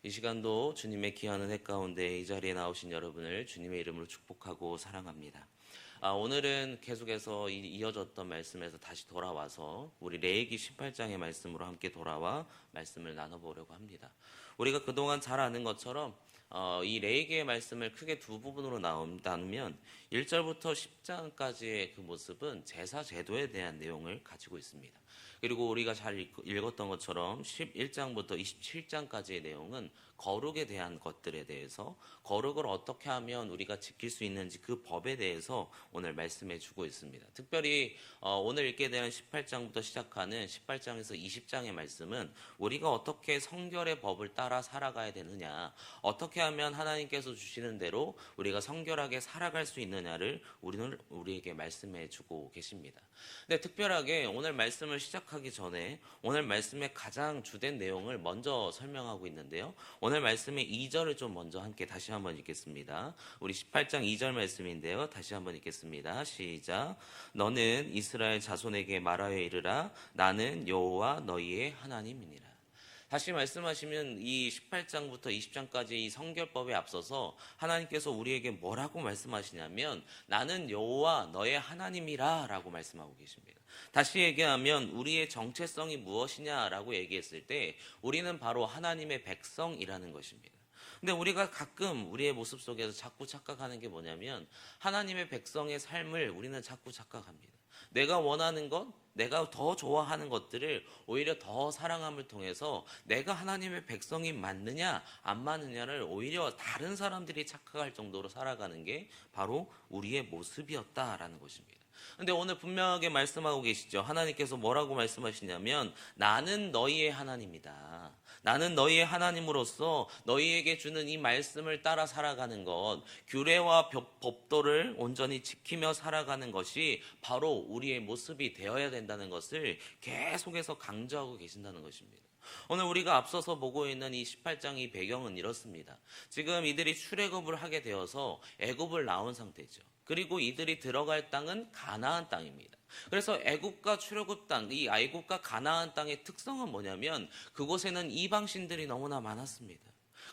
이 시간도 주님의 귀한 해 가운데 이 자리에 나오신 여러분을 주님의 이름으로 축복하고 사랑합니다. 오늘은 계속해서 이어졌던 말씀에서 다시 돌아와서 우리 레위기 18장의 말씀으로 함께 돌아와 말씀을 나눠보려고 합니다. 우리가 그동안 잘 아는 것처럼 이 레위기의 말씀을 크게 두 부분으로 나누면 1절부터 10장까지의 그 모습은 제사 제도에 대한 내용을 가지고 있습니다. 그리고 우리가 잘 읽었던 것처럼 11장부터 27장까지의 내용은 거룩에 대한 것들에 대해서, 거룩을 어떻게 하면 우리가 지킬 수 있는지 그 법에 대해서 오늘 말씀해 주고 있습니다. 특별히 오늘 읽게 되는 18장부터 시작하는 18장에서 20장의 말씀은 우리가 어떻게 성결의 법을 따라 살아가야 되느냐, 어떻게 하면 하나님께서 주시는 대로 우리가 성결하게 살아갈 수 있느냐를 우리에게 말씀해 주고 계십니다. 근데 특별하게 오늘 말씀을 시작하기 전에 오늘 말씀의 가장 주된 내용을 먼저 설명하고 있는데요. 오늘 말씀의 2절을 좀 먼저 함께 다시 한번 읽겠습니다. 우리 18장 2절 말씀인데요. 다시 한번 읽겠습니다. 시작. 너는 이스라엘 자손에게 말하여 이르라. 나는 여호와 너희의 하나님이니라. 다시 말씀하시면 이 18장부터 20장까지 이 성결법에 앞서서 하나님께서 우리에게 뭐라고 말씀하시냐면 나는 여호와 너의 하나님이라 라고 말씀하고 계십니다. 다시 얘기하면 우리의 정체성이 무엇이냐라고 얘기했을 때 우리는 바로 하나님의 백성이라는 것입니다. 근데 우리가 가끔 우리의 모습 속에서 자꾸 착각하는 게 뭐냐면 하나님의 백성의 삶을 우리는 자꾸 착각합니다. 내가 원하는 것, 내가 더 좋아하는 것들을 오히려 더 사랑함을 통해서 내가 하나님의 백성이 맞느냐 안 맞느냐를 오히려 다른 사람들이 착각할 정도로 살아가는 게 바로 우리의 모습이었다라는 것입니다. 근데 오늘 분명하게 말씀하고 계시죠. 하나님께서 뭐라고 말씀하시냐면 나는 너희의 하나님이다. 나는 너희의 하나님으로서 너희에게 주는 이 말씀을 따라 살아가는 것, 규례와 법도를 온전히 지키며 살아가는 것이 바로 우리의 모습이 되어야 된다는 것을 계속해서 강조하고 계신다는 것입니다. 오늘 우리가 앞서서 보고 있는 이 18장의 배경은 이렇습니다. 지금 이들이 출애굽을 하게 되어서 애굽을 나온 상태죠. 그리고 이들이 들어갈 땅은 가나안 땅입니다. 그래서 애굽과 출애굽 땅, 이 애굽과 가나안 땅의 특성은 뭐냐면 그곳에는 이방신들이 너무나 많았습니다.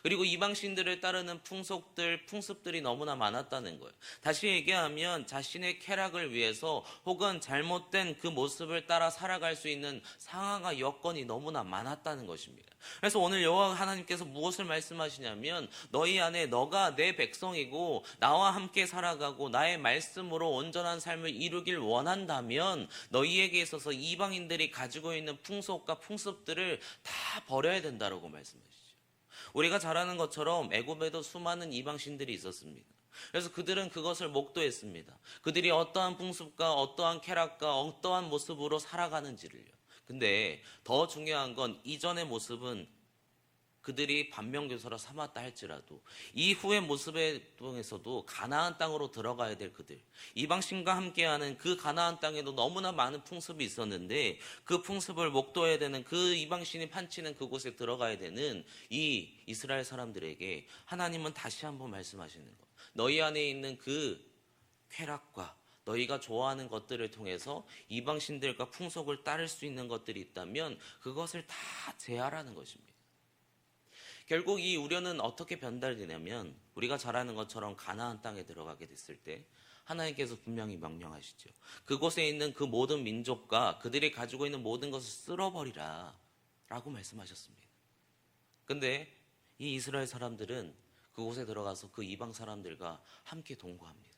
그리고 이방신들을 따르는 풍습들이 너무나 많았다는 거예요. 다시 얘기하면 자신의 쾌락을 위해서 혹은 잘못된 그 모습을 따라 살아갈 수 있는 상황과 여건이 너무나 많았다는 것입니다. 그래서 오늘 여호와 하나님께서 무엇을 말씀하시냐면 너희 안에 너가 내 백성이고 나와 함께 살아가고 나의 말씀으로 온전한 삶을 이루길 원한다면 너희에게 있어서 이방인들이 가지고 있는 풍속과 풍습들을 다 버려야 된다고 말씀하시죠. 우리가 잘 아는 것처럼 애굽에도 수많은 이방신들이 있었습니다. 그래서 그들은 그것을 목도했습니다. 그들이 어떠한 풍습과 어떠한 쾌락과 어떠한 모습으로 살아가는지를요. 근데 더 중요한 건 이전의 모습은 그들이 반면교사로 삼았다 할지라도 이후의 모습에 통해서도 가나안 땅으로 들어가야 될 그들, 이방신과 함께하는 그 가나안 땅에도 너무나 많은 풍습이 있었는데 그 풍습을 목도해야 되는, 그 이방신이 판치는 그곳에 들어가야 되는 이 이스라엘 사람들에게 하나님은 다시 한번 말씀하시는 것, 너희 안에 있는 그 쾌락과 너희가 좋아하는 것들을 통해서 이방신들과 풍속을 따를 수 있는 것들이 있다면 그것을 다 제하라는 것입니다. 결국 이 우려는 어떻게 변달되냐면 우리가 잘 아는 것처럼 가나안 땅에 들어가게 됐을 때 하나님께서 분명히 명령하시죠. 그곳에 있는 그 모든 민족과 그들이 가지고 있는 모든 것을 쓸어버리라 라고 말씀하셨습니다. 근데 이 이스라엘 사람들은 그곳에 들어가서 그 이방 사람들과 함께 동거합니다.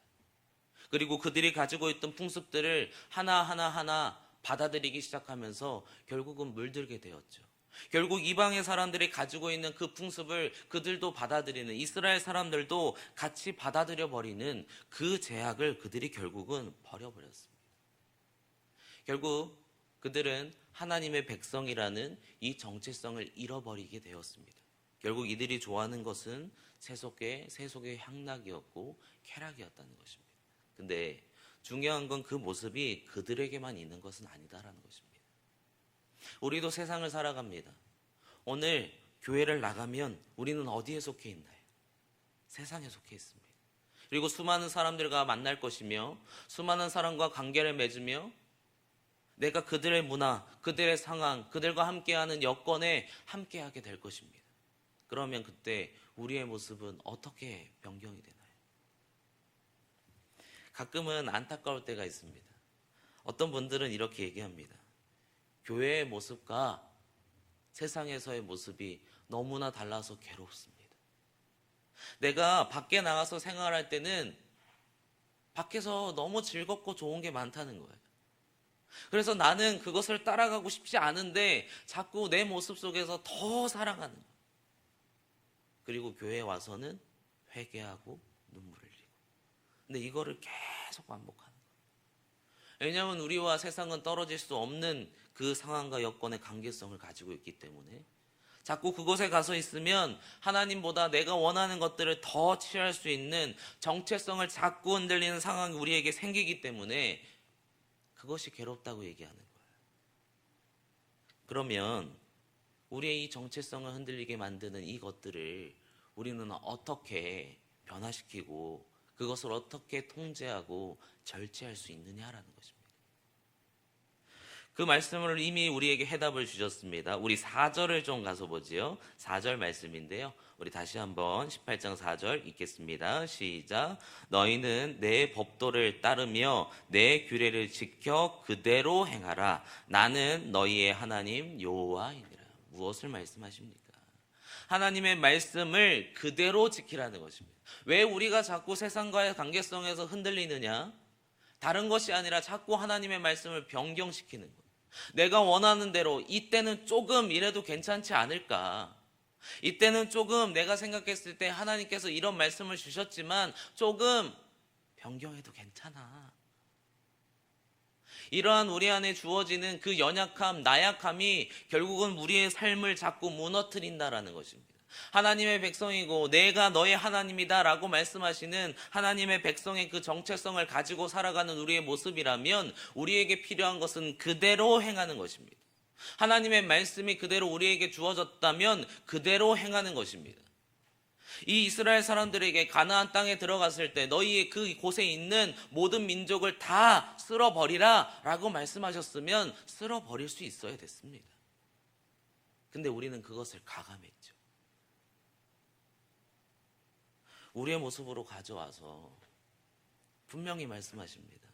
그리고 그들이 가지고 있던 풍습들을 하나하나 받아들이기 시작하면서 결국은 물들게 되었죠. 결국 이방의 사람들이 가지고 있는 그 풍습을 그들도 받아들이는, 이스라엘 사람들도 같이 받아들여 버리는 그 제약을 그들이 결국은 버려버렸습니다. 결국 그들은 하나님의 백성이라는 이 정체성을 잃어버리게 되었습니다. 결국 이들이 좋아하는 것은 세속의 향락이었고 쾌락이었다는 것입니다. 근데 중요한 건 그 모습이 그들에게만 있는 것은 아니다라는 것입니다. 우리도 세상을 살아갑니다. 오늘 교회를 나가면 우리는 어디에 속해 있나요? 세상에 속해 있습니다. 그리고 수많은 사람들과 만날 것이며 수많은 사람과 관계를 맺으며 내가 그들의 문화, 그들의 상황, 그들과 함께하는 여건에 함께하게 될 것입니다. 그러면 그때 우리의 모습은 어떻게 변경이 되나요? 가끔은 안타까울 때가 있습니다. 어떤 분들은 이렇게 얘기합니다. 교회의 모습과 세상에서의 모습이 너무나 달라서 괴롭습니다. 내가 밖에 나가서 생활할 때는 밖에서 너무 즐겁고 좋은 게 많다는 거예요. 그래서 나는 그것을 따라가고 싶지 않은데 자꾸 내 모습 속에서 더 사랑하는 거예요. 그리고 교회에 와서는 회개하고 눈물을 흘리고. 근데 이거를 계속 반복하는 거예요. 왜냐하면 우리와 세상은 떨어질 수 없는 그 상황과 여건의 관계성을 가지고 있기 때문에 자꾸 그곳에 가서 있으면 하나님보다 내가 원하는 것들을 더 취할 수 있는 정체성을 자꾸 흔들리는 상황이 우리에게 생기기 때문에 그것이 괴롭다고 얘기하는 거예요. 그러면 우리의 이 정체성을 흔들리게 만드는 이것들을 우리는 어떻게 변화시키고 그것을 어떻게 통제하고 절제할 수 있느냐라는 것입니다. 그 말씀을 이미 우리에게 해답을 주셨습니다. 우리 4절을 좀 가서 보지요. 4절 말씀인데요. 우리 다시 한번 18장 4절 읽겠습니다. 시작. 너희는 내 법도를 따르며 내 규례를 지켜 그대로 행하라. 나는 너희의 하나님 여호와이니라. 무엇을 말씀하십니까? 하나님의 말씀을 그대로 지키라는 것입니다. 왜 우리가 자꾸 세상과의 관계성에서 흔들리느냐? 다른 것이 아니라 자꾸 하나님의 말씀을 변경시키는 거예요. 내가 원하는 대로 이때는 조금 이래도 괜찮지 않을까? 이때는 조금 내가 생각했을 때 하나님께서 이런 말씀을 주셨지만 조금 변경해도 괜찮아. 이러한 우리 안에 주어지는 그 연약함, 나약함이 결국은 우리의 삶을 자꾸 무너뜨린다라는 것입니다. 하나님의 백성이고 내가 너의 하나님이다 라고 말씀하시는 하나님의 백성의 그 정체성을 가지고 살아가는 우리의 모습이라면 우리에게 필요한 것은 그대로 행하는 것입니다. 하나님의 말씀이 그대로 우리에게 주어졌다면 그대로 행하는 것입니다. 이 이스라엘 사람들에게 가나안 땅에 들어갔을 때 너희의 그 곳에 있는 모든 민족을 다 쓸어버리라 라고 말씀하셨으면 쓸어버릴 수 있어야 됐습니다. 근데 우리는 그것을 가감했죠. 우리의 모습으로 가져와서 분명히 말씀하십니다.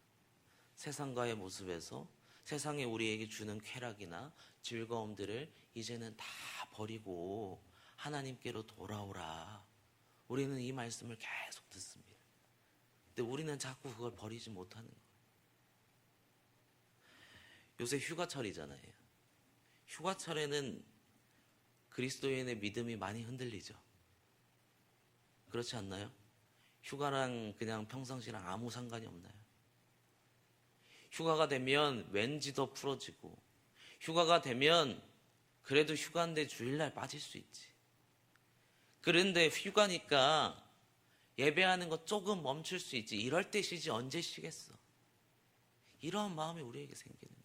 세상과의 모습에서 세상이 우리에게 주는 쾌락이나 즐거움들을 이제는 다 버리고 하나님께로 돌아오라. 우리는 이 말씀을 계속 듣습니다. 근데 우리는 자꾸 그걸 버리지 못하는 거예요. 요새 휴가철이잖아요. 휴가철에는 그리스도인의 믿음이 많이 흔들리죠. 그렇지 않나요? 휴가랑 그냥 평상시랑 아무 상관이 없나요? 휴가가 되면 왠지 더 풀어지고, 휴가가 되면 그래도 휴가인데 주일날 빠질 수 있지. 그런데 휴가니까 예배하는 거 조금 멈출 수 있지. 이럴 때 쉬지 언제 쉬겠어. 이런 마음이 우리에게 생기는 거예요.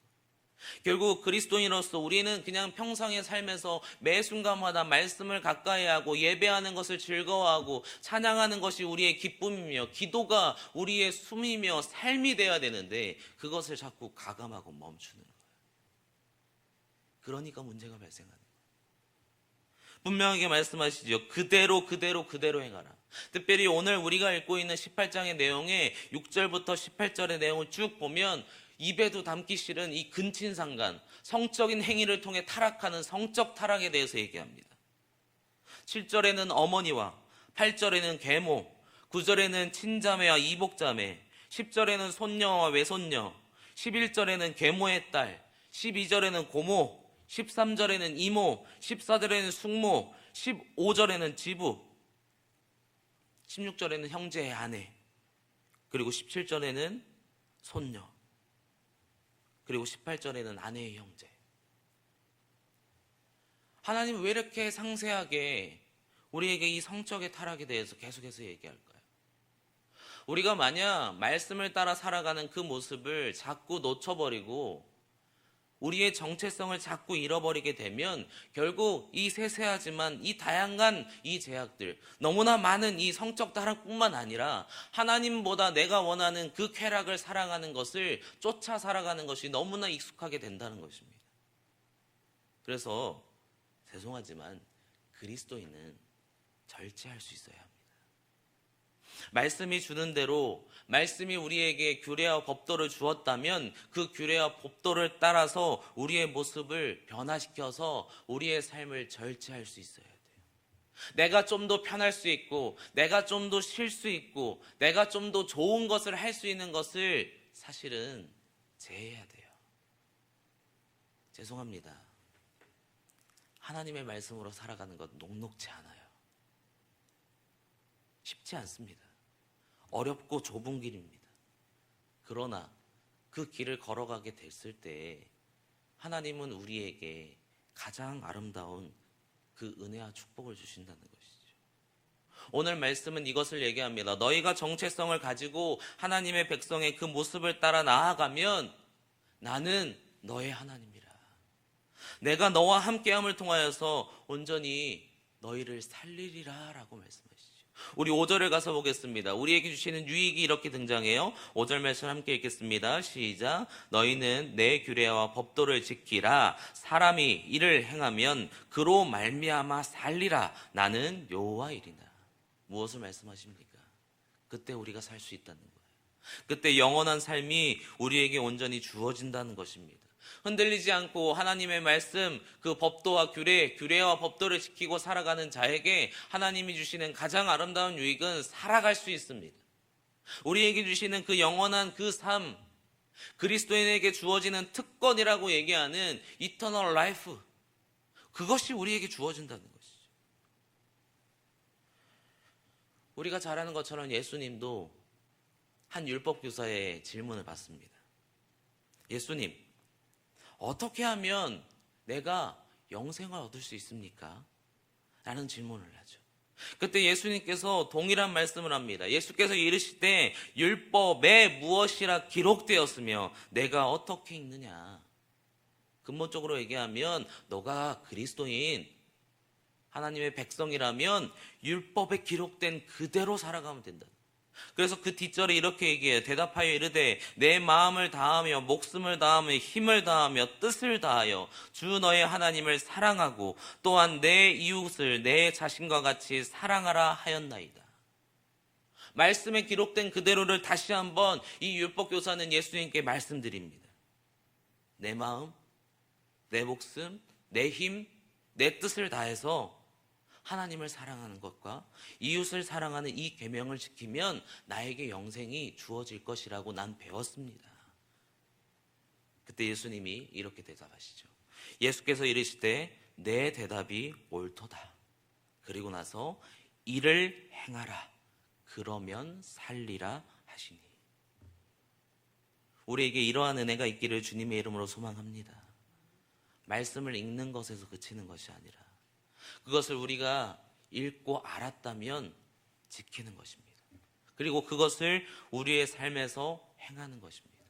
결국 그리스도인으로서 우리는 그냥 평상의 삶에서 매 순간마다 말씀을 가까이 하고 예배하는 것을 즐거워하고 찬양하는 것이 우리의 기쁨이며 기도가 우리의 숨이며 삶이 되어야 되는데 그것을 자꾸 가감하고 멈추는 거예요. 그러니까 문제가 발생하는 거예요. 분명하게 말씀하시죠. 그대로 행하라. 특별히 오늘 우리가 읽고 있는 18장의 내용에 6절부터 18절의 내용을 쭉 보면 입에도 담기 싫은 이 근친상간, 성적인 행위를 통해 타락하는 성적 타락에 대해서 얘기합니다. 7절에는 어머니와 8절에는 계모, 9절에는 친자매와 이복자매, 10절에는 손녀와 외손녀, 11절에는 계모의 딸, 12절에는 고모, 13절에는 이모, 14절에는 숙모, 15절에는 지부, 16절에는 형제의 아내, 그리고 17절에는 손녀, 그리고 18절에는 아내의 형제. 하나님은 왜 이렇게 상세하게 우리에게 이 성적의 타락에 대해서 계속해서 얘기할까요? 우리가 만약 말씀을 따라 살아가는 그 모습을 자꾸 놓쳐버리고 우리의 정체성을 자꾸 잃어버리게 되면 결국 이 세세하지만 이 다양한 이 제약들, 너무나 많은 이 성적 타락뿐만 아니라 하나님보다 내가 원하는 그 쾌락을 사랑하는 것을 쫓아 살아가는 것이 너무나 익숙하게 된다는 것입니다. 그래서 죄송하지만 그리스도인은 절제할 수 있어야 합니다. 말씀이 주는 대로, 말씀이 우리에게 규례와 법도를 주었다면 그 규례와 법도를 따라서 우리의 모습을 변화시켜서 우리의 삶을 절제할 수 있어야 돼요. 내가 좀 더 편할 수 있고, 내가 좀 더 쉴 수 있고, 내가 좀 더 좋은 것을 할 수 있는 것을 사실은 제해야 돼요. 죄송합니다. 하나님의 말씀으로 살아가는 것 녹록지 않아요. 쉽지 않습니다. 어렵고 좁은 길입니다. 그러나 그 길을 걸어가게 됐을 때 하나님은 우리에게 가장 아름다운 그 은혜와 축복을 주신다는 것이죠. 오늘 말씀은 이것을 얘기합니다. 너희가 정체성을 가지고 하나님의 백성의 그 모습을 따라 나아가면 나는 너의 하나님이라. 내가 너와 함께함을 통하여서 온전히 너희를 살리리라 라고 말씀하시죠. 우리 5절에 가서 보겠습니다. 우리에게 주시는 유익이 이렇게 등장해요. 5절 말씀 함께 읽겠습니다. 시작. 너희는 내 규례와 법도를 지키라. 사람이 이를 행하면 그로 말미암아 살리라. 나는 여호와이리라. 무엇을 말씀하십니까? 그때 우리가 살 수 있다는 거예요. 그때 영원한 삶이 우리에게 온전히 주어진다는 것입니다. 흔들리지 않고 하나님의 말씀, 그 법도와 규례와 법도를 지키고 살아가는 자에게 하나님이 주시는 가장 아름다운 유익은 살아갈 수 있습니다. 우리에게 주시는 그 영원한 그 삶, 그리스도인에게 주어지는 특권이라고 얘기하는 이터널 라이프, 그것이 우리에게 주어진다는 것이죠. 우리가 잘 아는 것처럼 예수님도 한 율법교사의 질문을 받습니다. 예수님, 어떻게 하면 내가 영생을 얻을 수 있습니까? 라는 질문을 하죠. 그때 예수님께서 동일한 말씀을 합니다. 예수께서 이르실 때 율법에 무엇이라 기록되었으며 내가 어떻게 읽느냐. 근본적으로 얘기하면 너가 그리스도인 하나님의 백성이라면 율법에 기록된 그대로 살아가면 된다. 그래서 그 뒷절에 이렇게 얘기해요. 대답하여 이르되 내 마음을 다하며 목숨을 다하며 힘을 다하며 뜻을 다하여 주 너의 하나님을 사랑하고 또한 내 이웃을 내 자신과 같이 사랑하라 하였나이다. 말씀에 기록된 그대로를 다시 한번 이 율법교사는 예수님께 말씀드립니다. 내 마음, 내 목숨, 내 힘, 내 뜻을 다해서 하나님을 사랑하는 것과 이웃을 사랑하는 이 계명을 지키면 나에게 영생이 주어질 것이라고 난 배웠습니다. 그때 예수님이 이렇게 대답하시죠. 예수께서 이르시되 내 대답이 옳도다. 그리고 나서 이를 행하라. 그러면 살리라 하시니. 우리에게 이러한 은혜가 있기를 주님의 이름으로 소망합니다. 말씀을 읽는 것에서 그치는 것이 아니라 그것을 우리가 읽고 알았다면 지키는 것입니다. 그리고 그것을 우리의 삶에서 행하는 것입니다.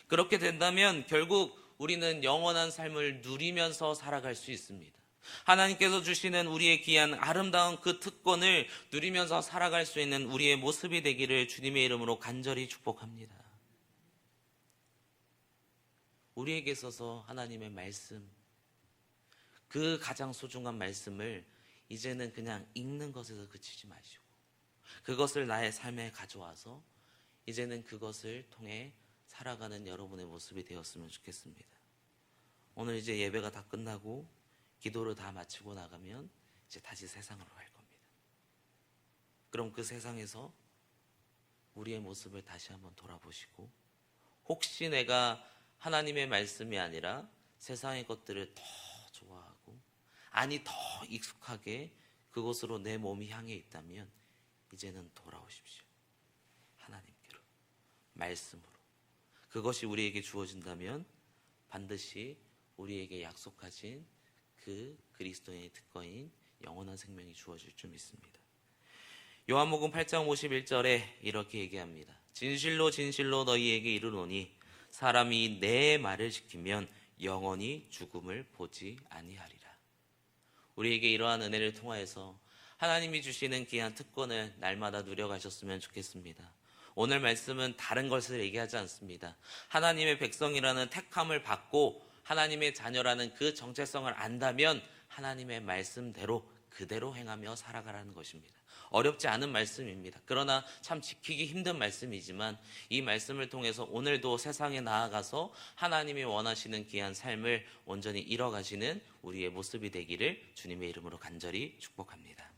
그렇게 된다면 결국 우리는 영원한 삶을 누리면서 살아갈 수 있습니다. 하나님께서 주시는 우리의 귀한 아름다운 그 특권을 누리면서 살아갈 수 있는 우리의 모습이 되기를 주님의 이름으로 간절히 축복합니다. 우리에게 있어서 하나님의 말씀, 그 가장 소중한 말씀을 이제는 그냥 읽는 것에서 그치지 마시고 그것을 나의 삶에 가져와서 이제는 그것을 통해 살아가는 여러분의 모습이 되었으면 좋겠습니다. 오늘 이제 예배가 다 끝나고 기도를 다 마치고 나가면 이제 다시 세상으로 갈 겁니다. 그럼 그 세상에서 우리의 모습을 다시 한번 돌아보시고 혹시 내가 하나님의 말씀이 아니라 세상의 것들을 더 좋아하고 아니 더 익숙하게 그곳으로 내 몸이 향해 있다면 이제는 돌아오십시오. 하나님께로, 말씀으로. 그것이 우리에게 주어진다면 반드시 우리에게 약속하신 그 그리스도의 특권인 영원한 생명이 주어질 줄 믿습니다. 요한복음 8장 51절에 이렇게 얘기합니다. 진실로 진실로 너희에게 이르노니 사람이 내 말을 지키면 영원히 죽음을 보지 아니하리라. 우리에게 이러한 은혜를 통하여서 하나님이 주시는 귀한 특권을 날마다 누려가셨으면 좋겠습니다. 오늘 말씀은 다른 것을 얘기하지 않습니다. 하나님의 백성이라는 택함을 받고 하나님의 자녀라는 그 정체성을 안다면 하나님의 말씀대로 그대로 행하며 살아가라는 것입니다. 어렵지 않은 말씀입니다. 그러나 참 지키기 힘든 말씀이지만 이 말씀을 통해서 오늘도 세상에 나아가서 하나님이 원하시는 귀한 삶을 온전히 이뤄가시는 우리의 모습이 되기를 주님의 이름으로 간절히 축복합니다.